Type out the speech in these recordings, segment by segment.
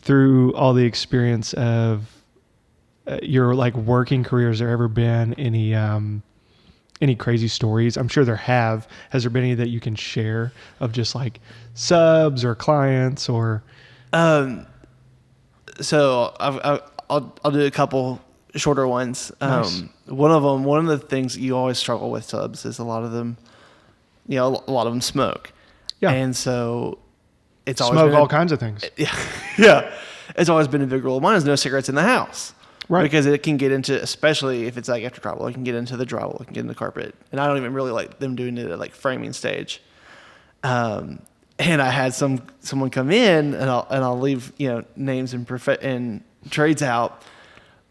through all the experience of your like working career, has there ever been any crazy stories? I'm sure there have. Has there been any that you can share of just like subs or clients or? So I'll do a couple shorter ones. Nice. One of the things that you always struggle with subs is a lot of them smoke. Yeah. And so it's always Smoke been all kinds of things. Yeah. Yeah. It's always been a big rule of mine is no cigarettes in the house. Right. Because it can get into, especially if it's like after travel, it can get into the drywall, it can get in the carpet. And I don't even really like them doing it at like framing stage. And I had someone come in, and I'll leave, names and trades out.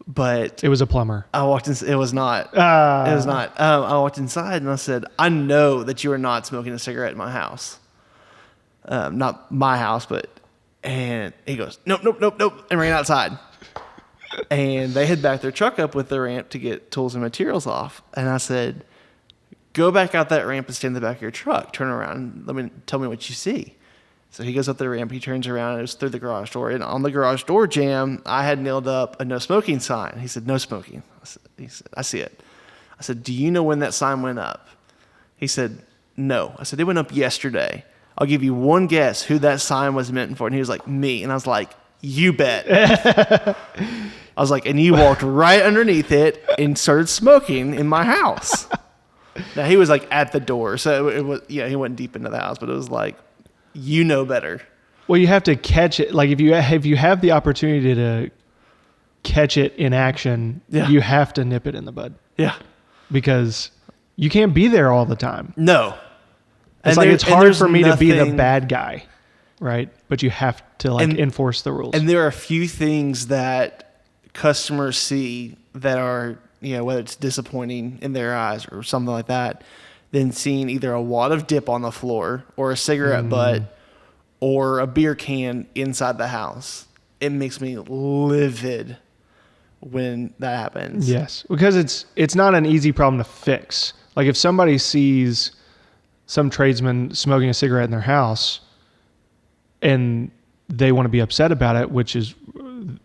But it was a plumber. I walked in. It was not. It was not. I walked inside and I said, "I know that you are not smoking a cigarette in my house. Not my house, but." And he goes, "Nope," and ran outside. And they had backed their truck up with the ramp to get tools and materials off. And I said, "Go back out that ramp and stand in the back of your truck. Turn around. Tell me what you see." So he goes up the ramp, he turns around, and it was through the garage door. And on the garage door jamb, I had nailed up a no smoking sign. He said, "No smoking." He said, "I see it." I said, "Do you know when that sign went up?" He said, "No." I said, "It went up yesterday. I'll give you one guess who that sign was meant for." And he was like, "Me." And I was like, "You bet." I was like, "And you walked right underneath it and started smoking in my house." Now, he was like at the door. So it was, he went deep into the house, but it was like, you know better. Well, you have to catch it. Like if you have the opportunity to catch it in action, you have to nip it in the bud. Yeah. Because you can't be there all the time. No. It's hard for me to be the bad guy, right? But you have to enforce the rules. And there are a few things that customers see that are, whether it's disappointing in their eyes or something like that, than seeing either a wad of dip on the floor or a cigarette butt or a beer can inside the house. It makes me livid when that happens. Yes, because it's not an easy problem to fix. Like if somebody sees some tradesman smoking a cigarette in their house and they want to be upset about it, which is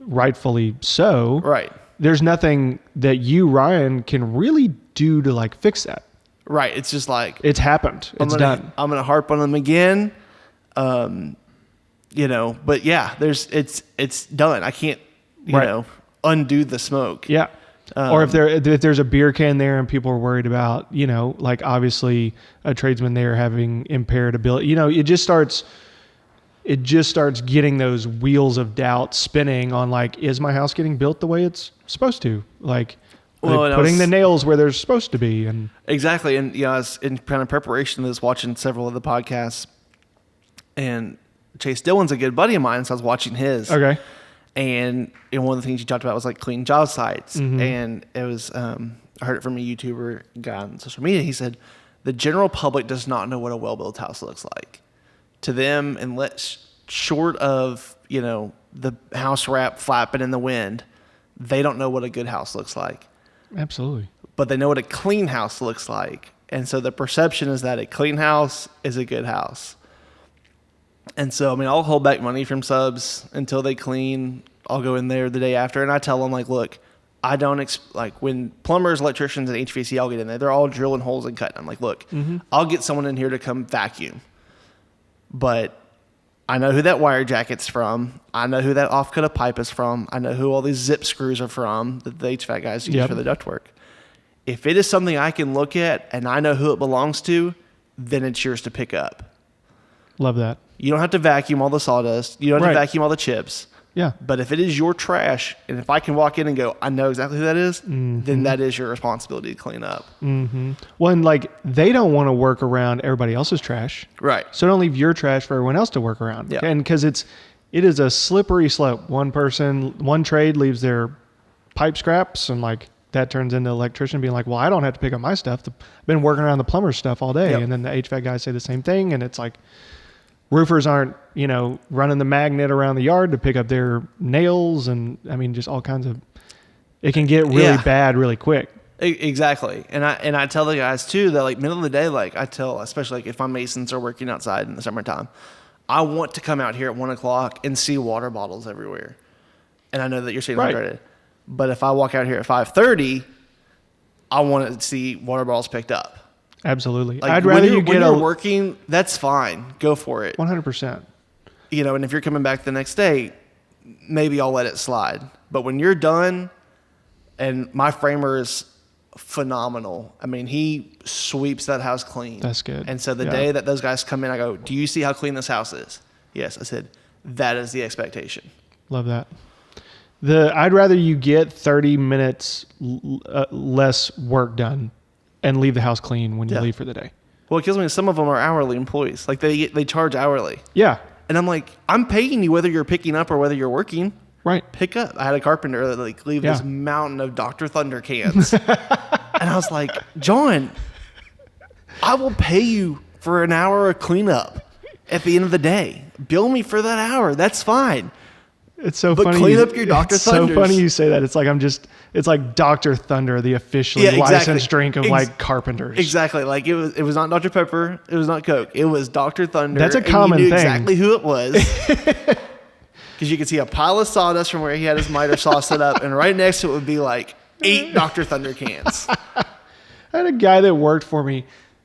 rightfully so. Right. There's nothing that you, Ryan, can really do to like fix that. Right. It's just like, it's happened. It's done. I'm going to harp on them again. But yeah, it's done. I can't, undo the smoke. Yeah. Or if there's a beer can there and people are worried about, like obviously a tradesman there having impaired ability, it just starts getting those wheels of doubt spinning on like, is my house getting built the way it's supposed to? Like, putting the nails where they're supposed to be. And exactly. And, I was in kind of preparation of this, watching several of the podcasts, and Chase Dillon's a good buddy of mine. So I was watching his. Okay. And one of the things you talked about was like clean job sites. Mm-hmm. And it was, I heard it from a YouTuber guy on social media. He said, the general public does not know what a well-built house looks like. To them, unless short of, the house wrap flapping in the wind, they don't know what a good house looks like. Absolutely. But they know what a clean house looks like. And so the perception is that a clean house is a good house. And so, I'll hold back money from subs until they clean. I'll go in there the day after, and I tell them, like, look, I don't when plumbers, electricians, and HVAC all get in there, they're all drilling holes and cutting. I'm like, look, I'll get someone in here to come vacuum. But I know who that wire jacket's from. I know who that offcut of pipe is from. I know who all these zip screws are from that the HVAC guys use for the ductwork. If it is something I can look at and I know who it belongs to, then it's yours to pick up. Love that. You don't have to vacuum all the sawdust. You don't have to vacuum all the chips. Yeah. But if it is your trash, and if I can walk in and go, I know exactly who that is, then that is your responsibility to clean up. Mm-hmm. Well, and they don't want to work around everybody else's trash. Right. So don't leave your trash for everyone else to work around. Yeah. And because it is a slippery slope. One trade leaves their pipe scraps, and that turns into an electrician being like, well, I don't have to pick up my stuff. I've been working around the plumber's stuff all day. Yep. And then the HVAC guys say the same thing. And it's like, roofers aren't, running the magnet around the yard to pick up their nails, and just all kinds of. It can get really bad really quick. Exactly, and I tell the guys too that middle of the day, I tell, especially if my masons are working outside in the summertime, I want to come out here at 1 o'clock and see water bottles everywhere. And I know that you're staying Right. hydrated. But if I walk out here at 5:30, I want to see water bottles picked up. Absolutely. Like, I'd rather you when get you're working, that's fine. Go for it. 100%. You know, and if you're coming back the next day, maybe I'll let it slide. But when you're done, and my framer is phenomenal. I mean, he sweeps that house clean. That's good. And so the day that those guys come in, I go, do you see how clean this house is? Yes. I said, that is the expectation. Love that. I'd rather you get 30 minutes less work done and leave the house clean when you leave for the day. Well, it kills me. Some of them are hourly employees. Like they charge hourly. Yeah. And I'm like, I'm paying you whether you're picking up or whether you're working. Right. Pick up. I had a carpenter that like leave this mountain of Dr. Thunder cans. And I was like, John, I will pay you for an hour of cleanup at the end of the day. Bill me for that hour. That's fine. It's so but funny. Clean up your Dr. Thunders. So funny you say that. It's like it's like Dr. Thunder, the officially licensed drink of like carpenters. Exactly. Like it was not Dr. Pepper. It was not Coke. It was Dr. Thunder. That's a common thing. You knew thing. Exactly who it was. Because you could see a pile of sawdust from where he had his miter saw set up, and right next to it would be like 8 Dr. Thunder cans. I had a guy that worked for me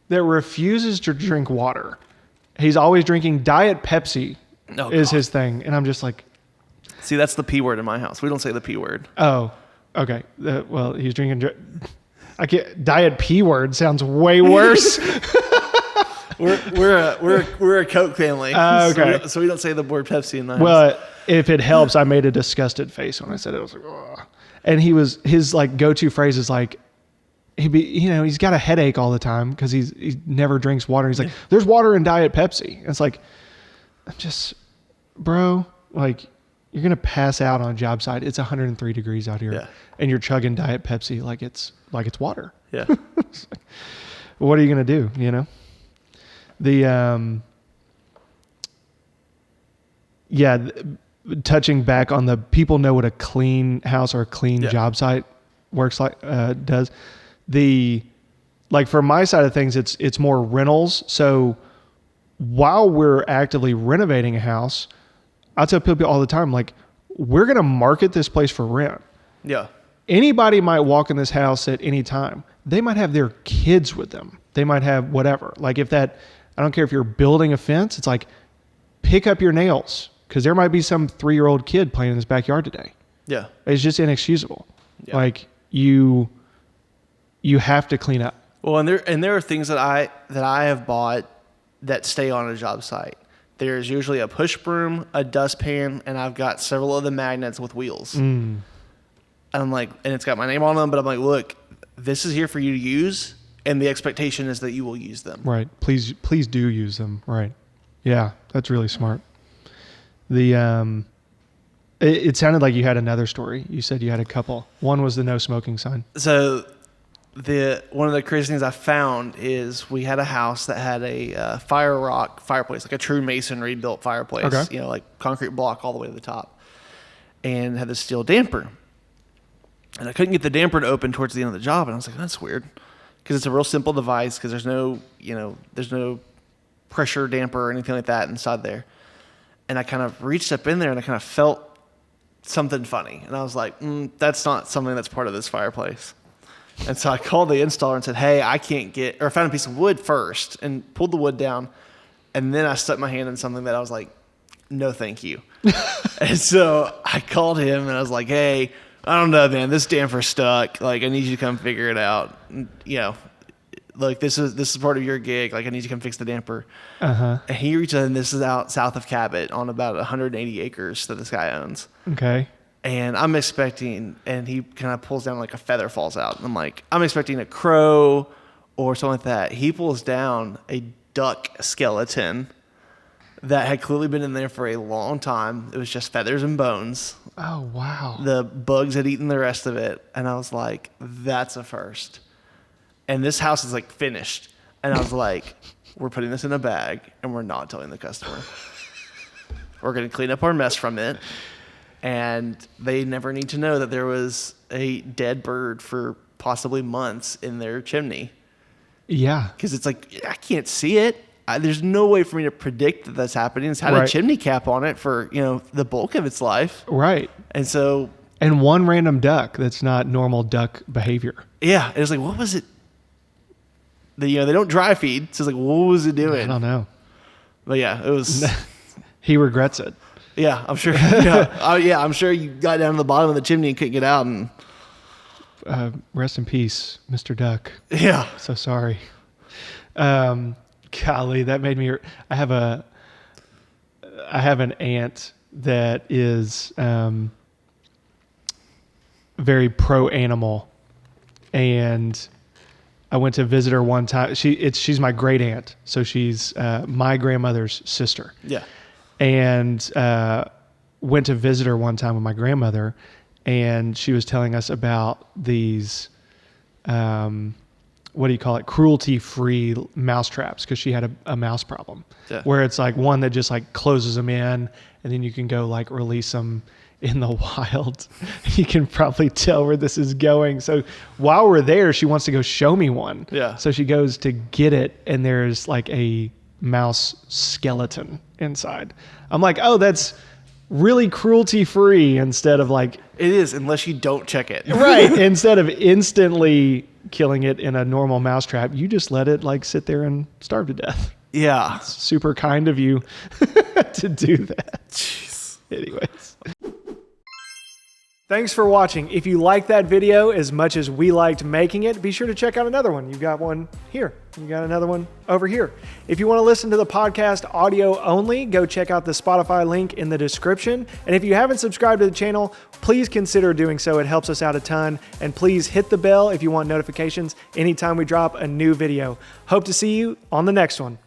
that refuses to drink water. He's always drinking Diet Pepsi is his thing. And I'm just like... See, that's the P word in my house. We don't say the P word. Oh, okay. Well, he's drinking... I can't... Diet P word sounds way worse. We're a Coke family. Okay. So we don't say the word Pepsi in the house. Well, if it helps, I made a disgusted face when I said it. I was like, oh. And his like go-to phrase is like, he's got a headache all the time because he never drinks water. He's like, there's water in Diet Pepsi. And it's like, I'm just, bro, like you're going to pass out on a job site. It's 103 degrees out here and you're chugging Diet Pepsi like it's water. Yeah. Like, what are you going to do? You know? Touching back on the people know what a clean house or a clean job site works like, does. Like for my side of things, it's more rentals. So while we're actively renovating a house, I tell people all the time, like, we're going to market this place for rent. Yeah. Anybody might walk in this house at any time. They might have their kids with them. They might have whatever. Like I don't care if you're building a fence, it's like, pick up your nails because there might be some 3-year-old kid playing in this backyard today. Yeah. It's just inexcusable. Yeah. Like you have to clean up. Well, and there are things that I have bought that stay on a job site. There's usually a push broom, a dustpan, and I've got several of the magnets with wheels. And I'm like, and it's got my name on them, but I'm like, look, this is here for you to use, and the expectation is that you will use them. Right. Please do use them. Right. Yeah, that's really smart. It sounded like you had another story. You said you had a couple. One was the no smoking sign. So one of the crazy things I found is we had a house that had a fire rock fireplace, like a true masonry built fireplace, Okay. Like concrete block all the way to the top, and had this steel damper. And I couldn't get the damper to open towards the end of the job, and I was like, that's weird, because it's a real simple device, because there's no pressure damper or anything like that inside there. And I kind of reached up in there, and I kind of felt something funny, and I was like, that's not something that's part of this fireplace. And so I called the installer and said, hey, I found a piece of wood first and pulled the wood down. And then I stuck my hand in something that I was like, no, thank you. And so I called him and I was like, hey, I don't know, man, this damper's stuck. Like, I need you to come figure it out. And, like this is part of your gig. Like, I need you to come fix the damper. And he reached out, and this is out south of Cabot on about 180 acres that this guy owns. Okay. And I'm expecting, and he kind of pulls down, like a feather falls out. And I'm like, I'm expecting a crow or something like that. He pulls down a duck skeleton that had clearly been in there for a long time. It was just feathers and bones. Oh, wow. The bugs had eaten the rest of it. And I was like, that's a first. And this house is like finished. And I was like, we're putting this in a bag and we're not telling the customer. We're going to clean up our mess from it. And they never need to know that there was a dead bird for possibly months in their chimney. Yeah. Because it's like, I can't see it. there's no way for me to predict that that's happening. It's had a Right. chimney cap on it for, the bulk of its life. Right. And so, And one random duck that's not normal duck behavior. yeah, it was like, what was it? They don't dry feed. So it's like, what was it I doing? don't know. But yeah, it was, He regrets it. yeah, I'm sure. Yeah. Oh yeah, I'm sure you got down to the bottom of the chimney and couldn't get out. And Rest in peace, Mr. Duck. yeah, So sorry. Golly, that made me. I have an aunt that is very pro animal, and I went to visit her one time. She's my great aunt, so she's my grandmother's sister. yeah, And went to visit her one time with my grandmother, and she was telling us about these. What do you call it? Cruelty-free mouse traps, because she had a mouse problem, Yeah. where it's like one that just like closes them in, and then you can go like release them in the wild. You can probably tell where this is going. So while we're there, she wants to go show me one. Yeah. So she goes to get it, and there's like a mouse skeleton inside. I'm like, oh, that's really cruelty-free, instead of like it is, unless you don't check it. right. Instead of instantly killing it in a normal mousetrap, you just let it like sit there and starve to death. Yeah. Super kind of you to do that. Jeez. Anyways. Thanks for watching. If you liked that video as much as we liked making it, be sure to check out another one. You've got one here. You got another one over here. If you want to listen to the podcast audio only, go check out the Spotify link in the description. And if you haven't subscribed to the channel, please consider doing so. It helps us out a ton. And please hit the bell if you want notifications anytime we drop a new video. Hope to see you on the next one.